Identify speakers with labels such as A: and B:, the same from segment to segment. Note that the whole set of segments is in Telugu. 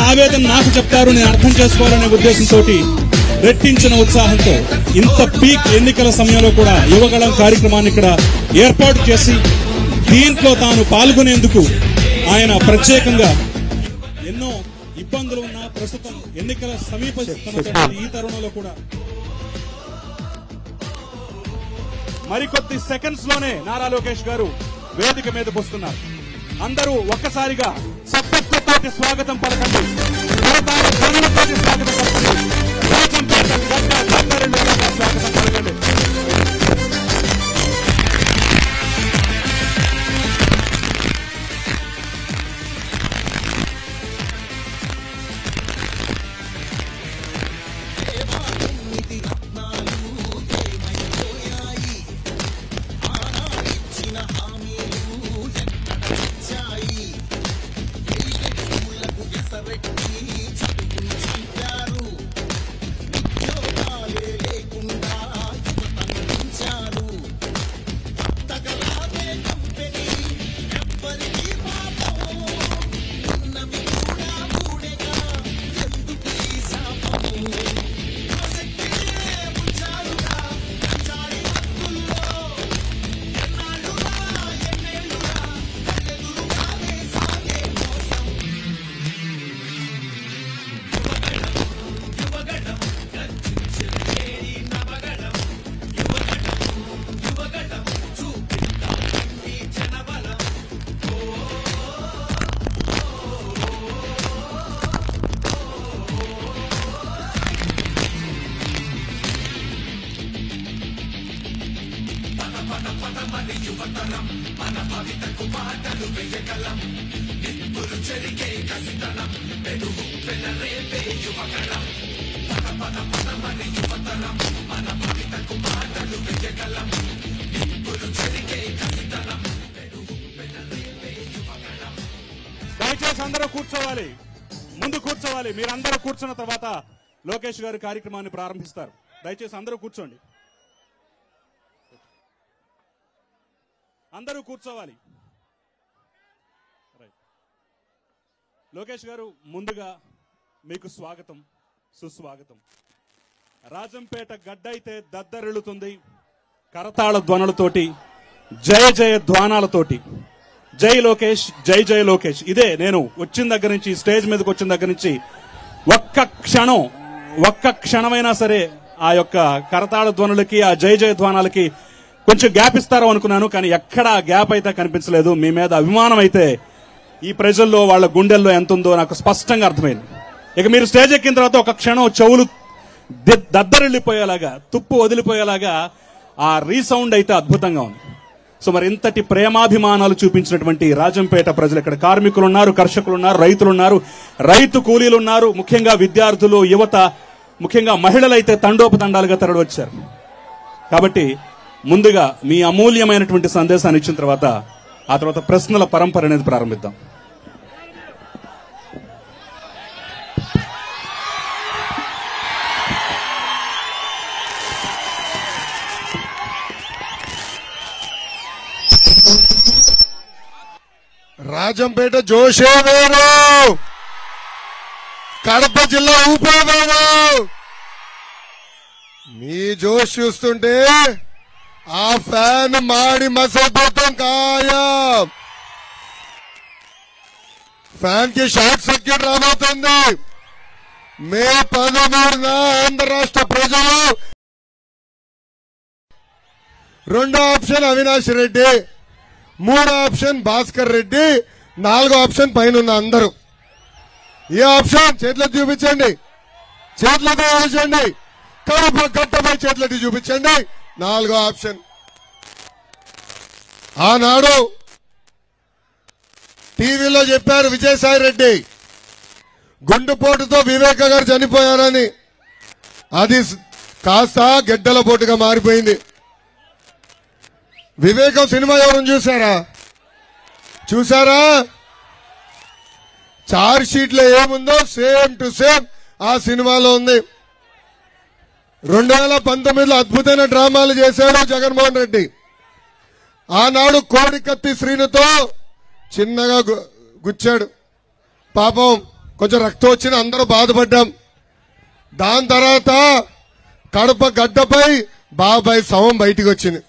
A: ఆవేదన నాకు చెప్తారు, నేను అర్థం చేసుకోవాలనే ఉద్దేశంతో రెట్టించిన ఉత్సాహంతో ఇంత పీక్ ఎన్నికల సమయంలో కూడా యువగళం కార్యక్రమాన్ని ఇక్కడ ఏర్పాటు చేసి దీంట్లో తాను పాల్గొనేందుకు ఆయన ప్రత్యేకంగా ఎన్నో ఇబ్బందులు ఉన్న ప్రస్తుతం ఎన్నికల సమీపిస్తున్నటువంటి ఈ తరుణంలో కూడా మరికొద్ది సెకండ్స్ లోనే నారా లోకేష్ గారు వేదిక మీదకు వస్తున్నారు. అందరూ ఒక్కసారిగా సప్పట్లతోటి స్వాగతం పలకండి. స్వాగతం పలకండి. స్వాగతం పలకండి. దయచేసి అందరూ కూర్చోవాలి, ముందు కూర్చోవాలి. మీరందరూ కూర్చున్న తర్వాత లోకేష్ గారి కార్యక్రమాన్ని ప్రారంభిస్తారు. దయచేసి అందరూ కూర్చోండి, అందరూ కూర్చోవాలి. లోకేష్ గారు, ముందుగా మీకు స్వాగతం, సుస్వాగతం. రాజంపేట గడ్డైతే దద్దరిల్లుతుంది కరతాళ ధ్వనులతోటి, జయ జయ ధ్వానాలతోటి. జై లోకేష్, జై జయ లోకేష్. ఇదే నేను వచ్చిన దగ్గర నుంచి, స్టేజ్ మీదకి వచ్చిన దగ్గర నుంచి ఒక్క క్షణమైనా సరే ఆ యొక్క కరతాళ ధ్వనులకి, ఆ జయ జయ ధ్వానాలకి కొంచెం గ్యాప్ ఇస్తారో అనుకున్నాను. కానీ ఎక్కడా గ్యాప్ అయితే కనిపించలేదు. మీ మీద అభిమానం అయితే ఈ ప్రజల్లో, వాళ్ళ గుండెల్లో ఎంత ఉందో నాకు స్పష్టంగా అర్థమైంది. ఇక మీరు స్టేజ్ ఎక్కిన తర్వాత ఒక క్షణం చెవులు దద్దరిల్లిపోయేలాగా, తుప్పు వదిలిపోయేలాగా ఆ రీసౌండ్ అయితే అద్భుతంగా ఉంది. సో మరి ఇంతటి ప్రేమాభిమానాలు చూపించినటువంటి రాజంపేట ప్రజలు, ఇక్కడ కార్మికులు ఉన్నారు, కర్షకులు ఉన్నారు, రైతులు ఉన్నారు, రైతు కూలీలు ఉన్నారు, ముఖ్యంగా విద్యార్థులు, యువత, ముఖ్యంగా మహిళలైతే తండోపతండాలుగా తరలి వచ్చారు. కాబట్టి ముందుగా మీ అమూల్యమైనటువంటి సందేశాన్ని ఇచ్చిన తర్వాత ఆ తర్వాత ప్రశ్నల పరంపర అనేది ప్రారంభిద్దాం.
B: రాజంపేట జోషే వేరు, కడప జిల్లా ఊపే వేరు. మీ జోష్ చూస్తుంటే ఆ ఫ్యాన్ మాడి మసైపోతాం ఖాయం. ఫ్యాన్ కి షార్ట్ సర్క్యూట్ రాబోతుంది. మే 13న ఆంధ్ర రాష్ట్ర ప్రజలు రెండో ఆప్షన్ అవినాష్ రెడ్డి, మూడో ఆప్షన్ భాస్కర్ రెడ్డి, నాలుగో ఆప్షన్ పైన అందరూ. ఏ ఆప్షన్ చేతులెత్తి చూపించండి, చేతులెత్తి చూపించండి, కడుపు కట్టపై చేతులెత్తి చూపించండి. నాలుగో ఆప్షన్. ఆనాడు టీవీలో చెప్పారు విజయసాయి రెడ్డి గుండెపోటుతో వివేక గారు చనిపోయారని. అది కాస్త గెడ్డల పోటుగా మారిపోయింది. వివేకం సినిమా ఎవరు చూసారా? చార్జ్ షీట్ లో ఏముందో సేమ్ టు సేమ్ ఆ సినిమాలో ఉంది. 2019లో అద్భుతమైన డ్రామాలు చేశాడు జగన్మోహన్ రెడ్డి. ఆనాడు కోడికత్తి శ్రీనుతో చిన్నగా గుచ్చాడు. పాపం కొంచెం రక్తం వచ్చిన అందరూ బాధపడ్డాం. దాని తర్వాత కడప గడ్డపై బాబాయ్ శవం బయటికి వచ్చింది.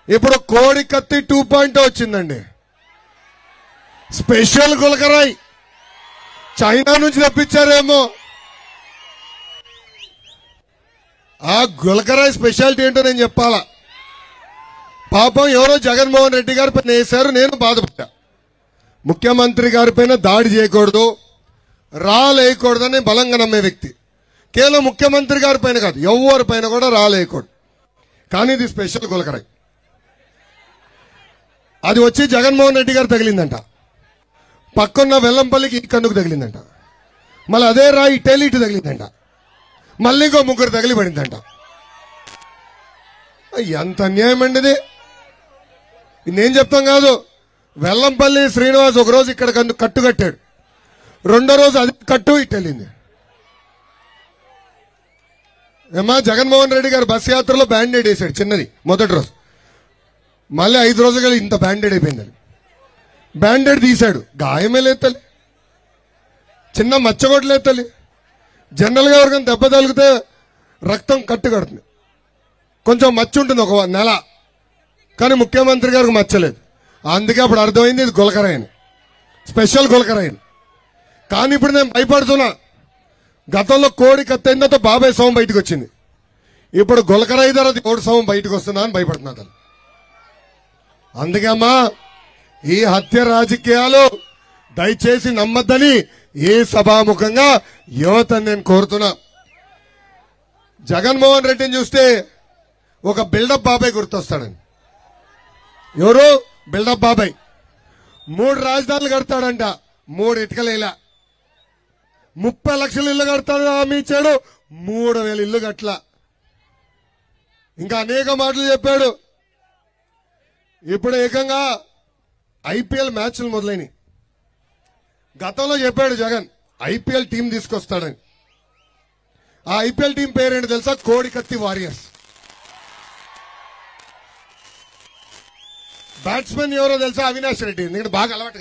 B: ఇప్పుడు కోడి కత్తి 2.0 వచ్చిందండి. స్పెషల్ గులకరాయ్ చైనా నుంచి తెప్పించారేమో. ఆ గులకరాయ్ స్పెషాలిటీ ఏంటో నేను చెప్పాలా. పాపం ఎవరో జగన్మోహన్ రెడ్డి గారి పైన వేశారు. నేను బాధపడ్డా. ముఖ్యమంత్రి గారి పైన దాడి చేయకూడదు, రాలేయకూడదని బలంగా నమ్మే వ్యక్తి. కేవలం ముఖ్యమంత్రి గారి పైన కాదు, ఎవరి పైన కూడా రాలేయకూడదు. కానీ ఇది స్పెషల్ గులకరాయ్. అది వచ్చి జగన్మోహన్ రెడ్డి గారు తగిలిందంట. పక్కన్న వెల్లంపల్లికి ఈ కన్నుకు తగిలిందంట. మళ్ళీ అదే రాయి ఇటేలి ఇటు తగిలిందంట. మళ్ళీ ఇంకో 3 తగిలి పడిందంట. ఎంత అన్యాయం అండి ఇది. నేను చెప్తాం కాదు. వెల్లంపల్లి శ్రీనివాస్ ఒకరోజు ఇక్కడ కట్టు కట్టాడు, రెండో రోజు అది కట్టు ఇటు వెళ్ళింది. ఏమా జగన్మోహన్ రెడ్డి గారు బస్ యాత్రలో బ్యాండేడ్ వేసాడు చిన్నది మొదటి రోజు. మళ్ళీ 5 రోజులు కలిసి ఇంత బ్యాండేడ్ అయిపోయింది. బ్యాండేడ్ తీశాడు, గాయమే లేదు తల్లి, చిన్న మచ్చగొట్టలేదు తల్లి. జనరల్గా ఎవరికైనా దెబ్బ తగిలితే రక్తం కట్టు కడుతుంది, కొంచెం మచ్చ ఉంటుంది 1 నెల. కానీ ముఖ్యమంత్రి గారికి మచ్చలేదు. అందుకే అప్పుడు అర్థమైంది ఇది గులకరాయని, స్పెషల్ గులకరాయని. కానీ ఇప్పుడు నేను భయపడుతున్నా. గతంలో కోడి కత్తైందో బాబాయ్ శవం బయటకు వచ్చింది. ఇప్పుడు గులకరాయి తర్వాత కోడి శవం బయటకు వస్తుందా అని భయపడుతున్నా తల్లి. అందుకే అమ్మా, ఈ హత్య రాజకీయాలు దయచేసి నమ్మద్దని ఏ సభాముఖంగా యువతని నేను కోరుతున్నా. జగన్మోహన్ రెడ్డిని చూస్తే ఒక బిల్డప్ బాబాయ్ గుర్తొస్తాడని. ఎవరు బిల్డప్ బాబాయ్? 3 రాజధానులు కడతాడంట, 3 ఇటుకలేలా. 30 లక్షల ఇల్లు కడతాడు హామీ ఇచ్చాడు, 3,000 ఇల్లు కట్ల. ఇంకా అనేక మాటలు చెప్పాడు. ఇప్పుడు ఏకంగా ఐపీఎల్ మ్యాచ్లు మొదలైనవి. గతంలో చెప్పాడు జగన్ ఐపీఎల్ టీం తీసుకొస్తాడని. ఆ ఐపీఎల్ టీం పేరేంటి తెలుసా? కోడికత్తి వారియర్స్. బ్యాట్స్మెన్ ఎవరో తెలుసా? అవినాష్ రెడ్డి. ఎందుకంటే బాగా అలవాటు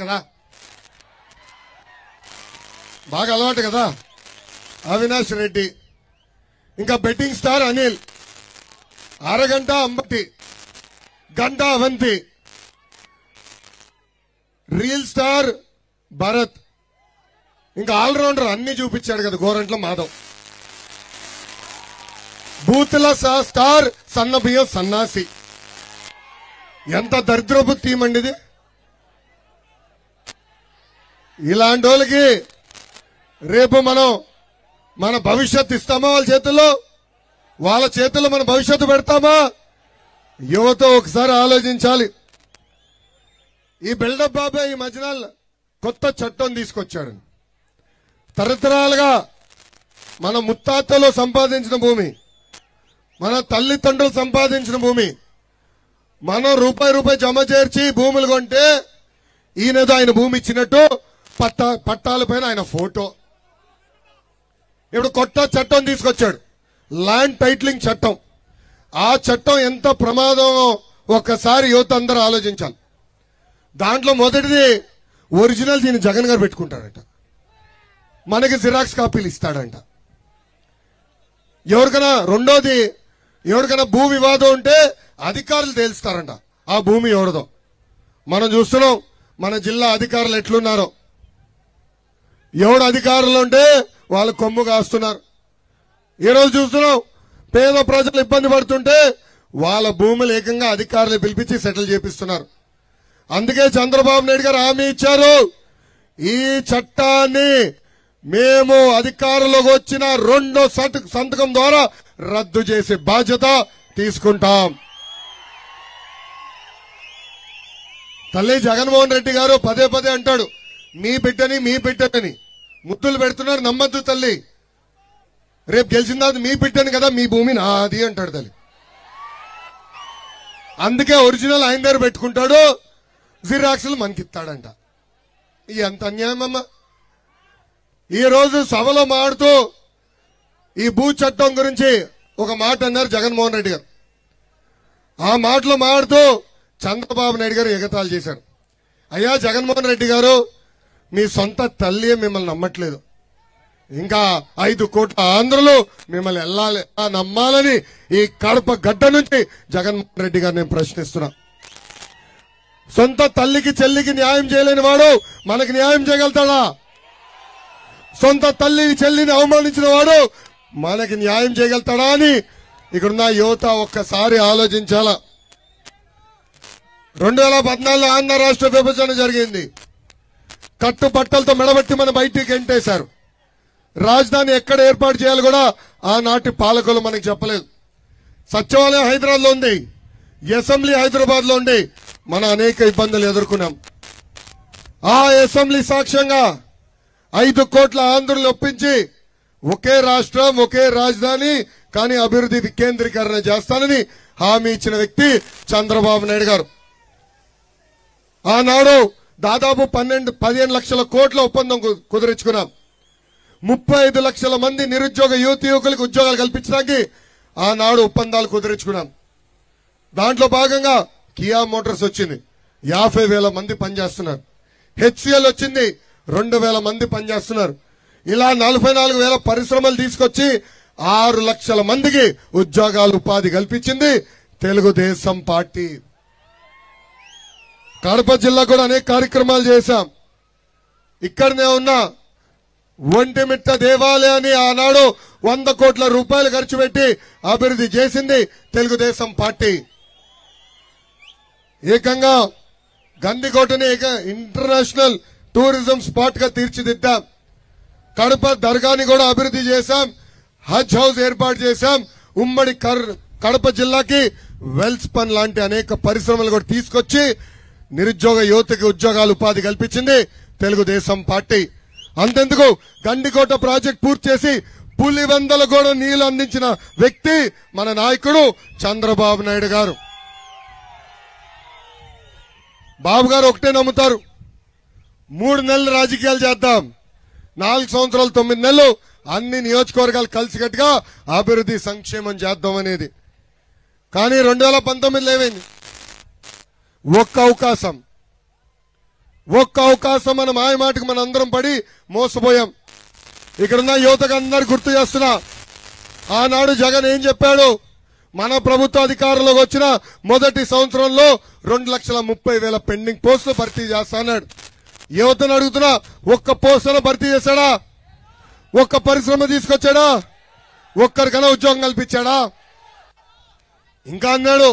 B: కదా, అవినాష్ రెడ్డి. ఇంకా బెట్టింగ్ స్టార్ అనిల్, అరగంట అంబటి, గంట అవంతి, రీల్ స్టార్ భరత్, ఇంకా ఆల్రౌండర్ అన్ని చూపించాడు కదా గోరంట్ల మాధవ్. బూతుల స్టార్ సన్నబియ్యం సన్నాసి. ఎంత దరిద్రపు టీం అండి ఇది. ఇలాంటి వాళ్ళకి రేపు మనం మన భవిష్యత్తు ఇస్తామా? వాళ్ళ చేతుల్లో మన భవిష్యత్తు పెడతామా? యువత ఒకసారి ఆలోచించాలి. ఈ బిల్డప్ బాబాయ్ ఈ మధ్యన కొత్త చట్టం తీసుకొచ్చాడు. తరతరాలుగా మన ముత్తాతలు సంపాదించిన భూమి, మన తల్లిదండ్రులు సంపాదించిన భూమి, మనం రూపాయి జమ చేర్చి భూములు కొంటే ఈయనదో ఆయన భూమి ఇచ్చినట్టు పట్టాల పైన ఆయన ఫోటో. ఇప్పుడు కొత్త చట్టం తీసుకొచ్చాడు, ల్యాండ్ టైటిలింగ్ చట్టం. ఆ చట్టం ఎంత ప్రమాదం ఒక్కసారి యువత అందరూ ఆలోచించాలి. దాంట్లో మొదటిది ఒరిజినల్ దీన్ని జగన్ గారు పెట్టుకుంటాడంట, మనకి జిరాక్స్ కాపీలు ఇస్తాడంట. రెండోది ఎవరికైనా భూ వివాదం ఉంటే అధికారులు తేల్స్తారంట ఆ భూమి ఎవరిదో. మనం చూస్తున్నాం మన జిల్లా అధికారులు ఎట్లున్నారో. ఎవడు అధికారులు ఉంటే వాళ్ళు కొమ్ము కాస్తున్నారు. ఈరోజు చూస్తున్నాం పేద ప్రజలు ఇబ్బంది పడుతుంటే వాళ్ళ భూములు ఏకంగా అధికారులు పిలిపించి సెటిల్ చేపిస్తున్నారు. అందుకే చంద్రబాబు నాయుడు గారు హామీ ఇచ్చారు, ఈ చట్టాన్ని మేము అధికారంలోకి వచ్చిన 2వ సంతకం ద్వారా రద్దు చేసే బాధ్యత తీసుకుంటాం. తల్లి జగన్మోహన్ రెడ్డి గారు పదే అంటాడు మీ బిడ్డని ముద్దులు పెడుతున్నారు. నమ్మద్దు తల్లి, రేపు గెలిచిందా మీ బిడ్డని కదా, మీ భూమి నాది అంటాడు తల్లి. అందుకే ఒరిజినల్ ఆయన దగ్గర పెట్టుకుంటాడు, జిరాక్స్లు మనకిస్తాడంట. ఎంత అన్యాయం అమ్మా. ఈ రోజు సభలో మాడుతూ ఈ భూ చట్టం గురించి ఒక మాట అన్నారు జగన్మోహన్ రెడ్డి గారు. ఆ మాటలో మాడుతూ చంద్రబాబు నాయుడు గారు ఎగతాళి చేశారు. అయ్యా జగన్మోహన్ రెడ్డి గారు, మీ సొంత తల్లి మిమ్మల్ని నమ్మట్లేదు. ఇంకా 5 కోట్ల ఆంధ్రులు మిమ్మల్ని వెళ్ళాలి నమ్మాలని ఈ కడప గడ్డ నుంచి జగన్మోహన్ రెడ్డి గారు నేను ప్రశ్నిస్తున్నా. సొంత తల్లికి చెల్లికి న్యాయం చేయలేని వాడు మనకి న్యాయం చేయగలుగుతాడా? సొంత తల్లిని చెల్లిని అవమానించిన వాడు మనకి న్యాయం చేయగలుగుతాడా అని ఇక్కడున్న యువత ఒక్కసారి ఆలోచించాలా. 2014 ఆంధ్ర రాష్ట్ర విభజన జరిగింది. కట్టుబట్టలతో మెడబెట్టి మన బయటికి గెంటేశారు. రాజధాని ఎక్కడ ఏర్పాటు చేయాలి కూడా ఆనాటి పాలకులు మనకు చెప్పలేదు. సచివాలయం హైదరాబాద్ లో ఉంది, అసెంబ్లీ హైదరాబాద్ లో ఉంది. మనం అనేక ఇబ్బందులు ఎదుర్కొన్నాం. ఆ అసెంబ్లీ సాక్ష్యంగా 5 కోట్ల ఆంధ్రులు ఒప్పించి ఒకే రాష్ట్రం ఒకే రాజధాని కానీ అభివృద్ధి వికేంద్రీకరణ చేస్తానని హామీ ఇచ్చిన వ్యక్తి చంద్రబాబు నాయుడు గారు. ఆనాడు దాదాపు 15 లక్షల కోట్ల ఒప్పందం కుదిరించుకున్నాం. 35 లక్షల మంది నిరుద్యోగ యువకులకు ఉద్యోగాలు కల్పించడానికి ఆనాడు ఒప్పందాలు కుదిరించుకున్నాం. దాంట్లో భాగంగా కియా మోటార్స్ వచ్చింది, 50,000 మంది పనిచేస్తున్నారు. హెచ్సిఎల్ వచ్చింది, 2,000 మంది పనిచేస్తున్నారు. ఇలా 44,000 పరిశ్రమలు తీసుకొచ్చి 6 లక్షల మందికి ఉద్యోగాలు ఉపాధి కల్పించింది తెలుగుదేశం పార్టీ. కడప జిల్లా కూడా అనేక కార్యక్రమాలు చేశాం. ఇక్కడనే ఉన్న ఒంటిమిట్ట దేవాలయాన్ని ఆనాడు 100 కోట్ల రూపాయలు ఖర్చు పెట్టి అభివృద్ధి చేసింది తెలుగుదేశం పార్టీ. ఏకంగా గందికోటని ఇంటర్నేషనల్ టూరిజం స్పాట్ గా తీర్చిదిద్దాం. కడప దర్గాని కూడా అభివృద్ధి చేశాం. హజ్ హౌస్ ఏర్పాటు చేశాం. ఉమ్మడి కడప జిల్లాకి వెల్స్ పన్ లాంటి అనేక పరిశ్రమలు కూడా తీసుకొచ్చి నిరుద్యోగ యువతకి ఉద్యోగాలు ఉపాధి కల్పించింది తెలుగుదేశం పార్టీ. అంతెందుకు గండికోట ప్రాజెక్ట్ పూర్తి చేసి పులివెందల కూడా నీళ్లు అందించిన వ్యక్తి మన నాయకుడు చంద్రబాబు నాయుడు గారు. బాబు గారు ఒకటే నమ్ముతారు, 3 నెలలు రాజకీయాలు చేద్దాం, 4 సంవత్సరాలు 9 నెలలు అన్ని నియోజకవర్గాలు కలిసికట్టుగా అభివృద్ధి సంక్షేమం చేద్దాం అనేది. కానీ 2019లో ఏమైంది? ఒక్క అవకాశం మన మాయమాటకు మన అందరం పడి మోసపోయాం. ఇక్కడున్న యువతకు అందరు గుర్తు చేస్తున్నా, ఆనాడు జగన్ ఏం చెప్పాడు? మన ప్రభుత్వ అధికారంలోకి వచ్చిన మొదటి సంవత్సరంలో 2,30,000 పెండింగ్ పోస్టులు భర్తీ చేస్తాడు. యువతను అడుగుతున్నా, ఒక్క పోస్టును భర్తీ చేశాడా? ఒక్క పరిశ్రమ తీసుకొచ్చాడా? ఒక్కరికైనా ఉద్యోగం కల్పించాడా? ఇంకా అన్నాడు,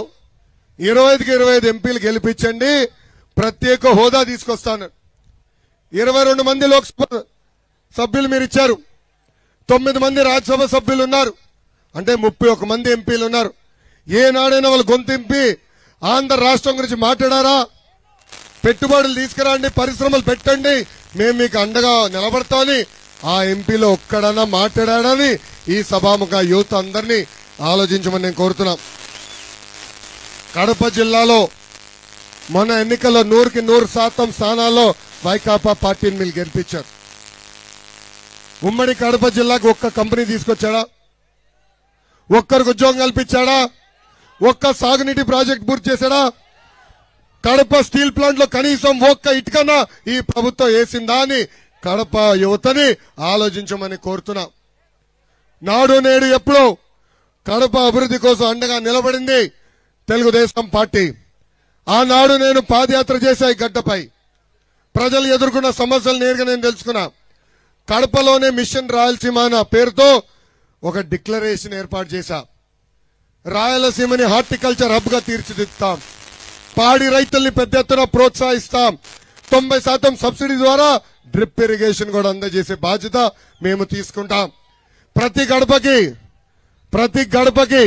B: 25కి 25 ఎంపీలు గెలిపించండి, ప్రత్యేక హోదా తీసుకొస్తాను. 22 మంది లోక్సభ సభ్యులు మీరు ఇచ్చారు, 9 మంది రాజ్యసభ సభ్యులు ఉన్నారు, అంటే 31 మంది ఎంపీలు ఉన్నారు. ఏనాడైనా వాళ్ళు గొంతింపి ఆంధ్ర రాష్ట్రం గురించి మాట్లాడారా? పెట్టుబడులు తీసుకురండి, పరిశ్రమలు పెట్టండి, మేము మీకు అండగా నిలబడతామని ఆ ఎంపీలో ఒక్కడన్నా మాట్లాడాడని ఈ సభాముఖ యూత్ అందరినీ ఆలోచించమని నేను కోరుతున్నాం. కడప జిల్లాలో మొన్న ఎన్నికల్లో 100కి 100% స్థానాల్లో వైకాపా పార్టీని మీరు గెలిపించారు. ఉమ్మడి కడప జిల్లాకు ఒక్క కంపెనీ తీసుకొచ్చాడా? ఒక్కరికి ఉద్యోగం కల్పించాడా? ఒక్క సాగునీటి ప్రాజెక్ట్ పూర్తి చేశాడా? కడప స్టీల్ ప్లాంట్ లో కనీసం ఒక్క ఇటుకన్నా ఈ ప్రభుత్వం వేసిందా అని కడప యువతని ఆలోచించమని కోరుతున్నా. నాడు నేడు ఎప్పుడో కడప అభివృద్ధి కోసం అండగా నిలబడింది తెలుగుదేశం పార్టీ. ఆనాడు నేను పాదయాత్ర చేశా ఈ గడ్డపై. ప్రజలు ఎదుర్కొన్న సమస్యలు నేరుగా నేను తెలుసుకున్నా. కడపలోనే మిషన్ రాయలసీమ అన్న పేరుతో ఒక డిక్లరేషన్ ఏర్పాటు చేశా. రాయలసీమని హార్టికల్చర్ హబ్ గా తీర్చిదిద్దుతాం, పాడి రైతుల్ని పెద్ద ఎత్తున ప్రోత్సహిస్తాం, 90% సబ్సిడీ ద్వారా డ్రిప్ ఇరిగేషన్ కూడా అందజేసే బాధ్యత మేము తీసుకుంటాం. ప్రతి గడపకి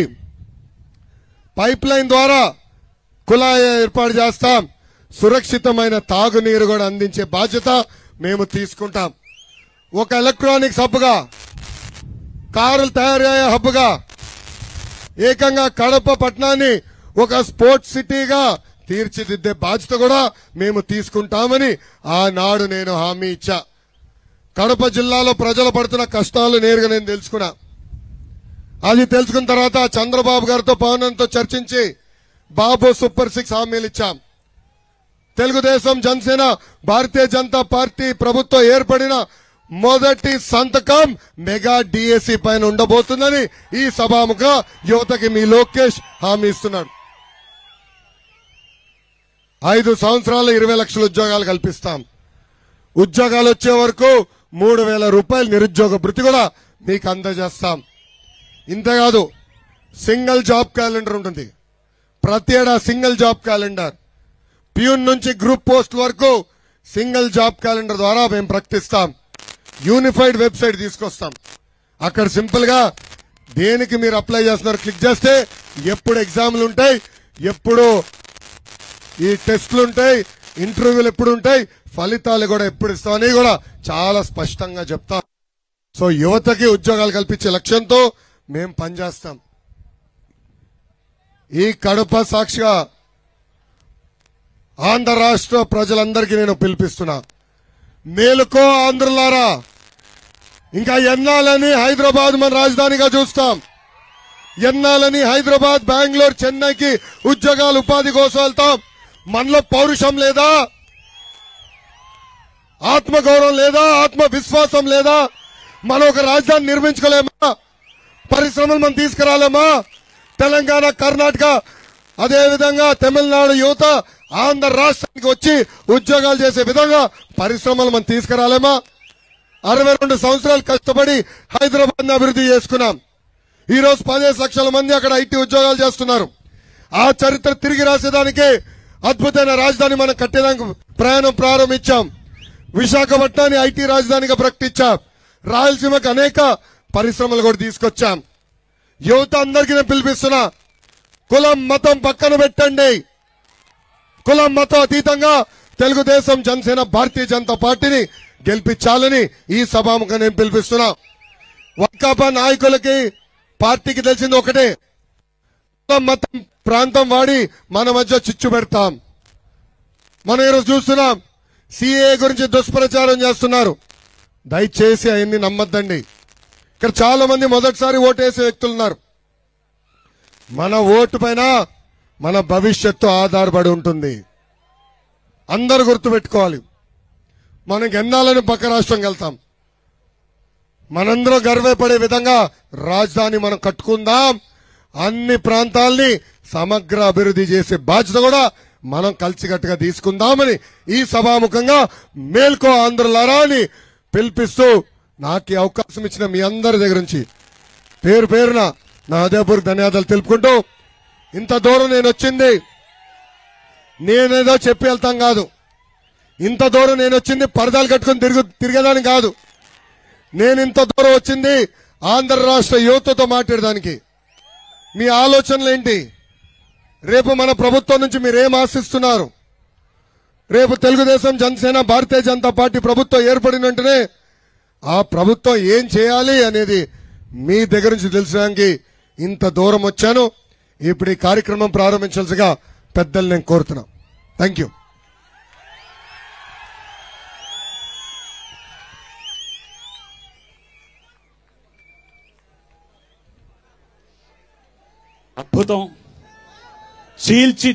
B: పైప్ లైన్ ద్వారా కుళాయి ఏర్పాటు చేస్తాం, సురక్షితమైన తాగునీరు కూడా అందించే బాధ్యత మేము తీసుకుంటాం. ఒక ఎలక్ట్రానిక్స్ హబ్ గా, కారులు తయారయ్యే హబ్ గా, ఏకంగా కడప పట్టణాన్ని ఒక స్పోర్ట్స్ సిటీగా తీర్చిదిద్దే బాధ్యత కూడా మేము తీసుకుంటామని ఆనాడు నేను హామీ ఇచ్చా. కడప జిల్లాలో ప్రజలు పడుతున్న కష్టాలు నేరుగా నేను తెలుసుకున్నా. అది తెలుసుకున్న తర్వాత చంద్రబాబు గారితో పవన్తో చర్చించి బాబు సూపర్ 6 హామీలు ఇచ్చాం. తెలుగుదేశం జనసేన భారతీయ జనతా పార్టీ ప్రభుత్వం ఏర్పడిన మొదటి సంతకం మెగా డిఎస్సి పైన ఉండబోతుందని ఈ సభాముఖ యువతకి మీ లోకేష్ హామీ ఇస్తున్నాడు. 5 సంవత్సరాలు 20 లక్షల ఉద్యోగాలు కల్పిస్తాం. ఉద్యోగాలు వచ్చే వరకు 3,000 రూపాయలు నిరుద్యోగ భృతి కూడా మీకు అందజేస్తాం. ఇంతేకాదు సింగిల్ జాబ్ క్యాలెండర్ ఉంటుంది. ప్రతి ఏడా సింగిల్ జాబ్ క్యాలెండర్, ప్యూన్ నుంచి గ్రూప్ పోస్ట్ వరకు సింగిల్ జాబ్ క్యాలెండర్ ద్వారా మేము ప్రకటిస్తాం. యూనిఫైడ్ వెబ్సైట్ తీసుకొస్తాం. అక్కడ సింపుల్ గా దేనికి మీరు అప్లై చేస్తున్నారు క్లిక్ చేస్తే ఎప్పుడు ఎగ్జామ్లు ఉంటాయి, ఎప్పుడు ఈ టెస్టులు ఉంటాయి, ఇంటర్వ్యూలు ఎప్పుడు ఉంటాయి, ఫలితాలు కూడా ఎప్పుడు ఇస్తామని కూడా చాలా స్పష్టంగా చెప్తాం. సో యువతకి ఉద్యోగాలు కల్పించే లక్ష్యంతో మేము పనిచేస్తాం. ఈ కడప సాక్షిగా ఆంధ్ర రాష్ట్ర ప్రజలందరికీ నేను పిలిపిస్తున్నా, మేలుకో ఆంధ్రులారా, ఇంకా ఎన్నాలని హైదరాబాద్ మన రాజధానిగా చూస్తాం, ఎన్నాలని హైదరాబాద్, బెంగళూరు, చెన్నైకి ఉద్యోగాలు ఉపాధి కోసం వెళ్తాం. మనలో పౌరుషం లేదా, ఆత్మగౌరవం లేదా, ఆత్మవిశ్వాసం లేదా? మనం ఒక రాజధాని నిర్మించుకోలేమా? పరిశ్రమలు మనం తీసుకురాలేమా? తెలంగాణ, కర్ణాటక, అదేవిధంగా తమిళనాడు యువత ఆంధ్ర రాష్ట్రానికి వచ్చి ఉద్యోగాలు చేసే విధంగా పరిశ్రమలు మనం తీసుకురాలేమా? 62 సంవత్సరాలు కష్టపడి హైదరాబాద్ ని అభివృద్ధి చేసుకున్నాం. ఈ రోజు 15 లక్షల మంది అక్కడ ఐటీ ఉద్యోగాలు చేస్తున్నారు. ఆ చరిత్ర తిరిగి రాసేదానికి అద్భుతమైన రాజధాని మనం కట్టేదానికి ప్రయాణం ప్రారంభించాం. విశాఖపట్నాన్ని ఐటీ రాజధానిగా ప్రకటించాం. రాయలసీమకు అనేక పరిశ్రమలు కూడా తీసుకొచ్చాం. యువత అందరికీ నేను పిలిపిస్తున్నా, కులం మతం పక్కన పెట్టండి. కులం మతం అతీతంగా తెలుగుదేశం జనసేన భారతీయ జనతా పార్టీని గెలిపించాలని ఈ సభాముఖంగా నేను పిలిపిస్తున్నా. వైకాపా నాయకులకి, పార్టీకి తెలిసింది ఒకటే, కులం మతం ప్రాంతం వాడి మన మధ్య చిచ్చు పెడతాం. మనం ఈరోజు చూస్తున్నాం, సిఏ గురించి దుష్ప్రచారం చేస్తున్నారు. దయచేసి అవన్నీ నమ్మద్దండి. ఇక్కడ చాలా మంది మొదటిసారి ఓటేసే వ్యక్తులు ఉన్నారు. మన ఓటు పైన మన భవిష్యత్తు ఆధారపడి ఉంటుంది. అందరూ గుర్తుపెట్టుకోవాలి. మనకి ఎన్నాలని పక్క రాష్ట్రంకి వెళ్తాం. మనందరం గర్వపడే విధంగా రాజధాని మనం కట్టుకుందాం. అన్ని ప్రాంతాల్ని సమగ్ర అభివృద్ధి చేసే బాధ్యత కూడా మనం కలిసికట్టుగా తీసుకుందామని ఈ సభాముఖంగా మేల్కో ఆంధ్రులారా అని పిలిపిస్తూ, నాకు ఈ అవకాశం ఇచ్చిన మీ అందరి దగ్గర నుంచి పేరు పేరున నా హృదయపూర్వక ధన్యవాదాలు తెలుపుకుంటూ, ఇంత దూరం నేను వచ్చింది నేనేదో చెప్పి వెళ్తాం కాదు. ఇంత దూరం నేను వచ్చింది పరదాలు కట్టుకుని తిరిగేదానికి కాదు. నేను ఇంత దూరం వచ్చింది ఆంధ్ర రాష్ట్ర యువతతో మాట్లాడడానికి. మీ ఆలోచనలు ఏంటి? రేపు మన ప్రభుత్వం నుంచి మీరేం ఆశిస్తున్నారు? రేపు తెలుగుదేశం జనసేన భారతీయ జనతా పార్టీ ప్రభుత్వం ఏర్పడిన వెంటనే ఆ ప్రభుత్వం ఏం చేయాలి అనేది మీ దగ్గర నుంచి తెలుసడానికి ఇంత దూరం వచ్చాను. ఇప్పుడు ఈ కార్యక్రమం ప్రారంభించాల్సిగా పెద్దలు నేను కోరుతున్నా. Thank you.
A: అద్భుతం. చీల్చి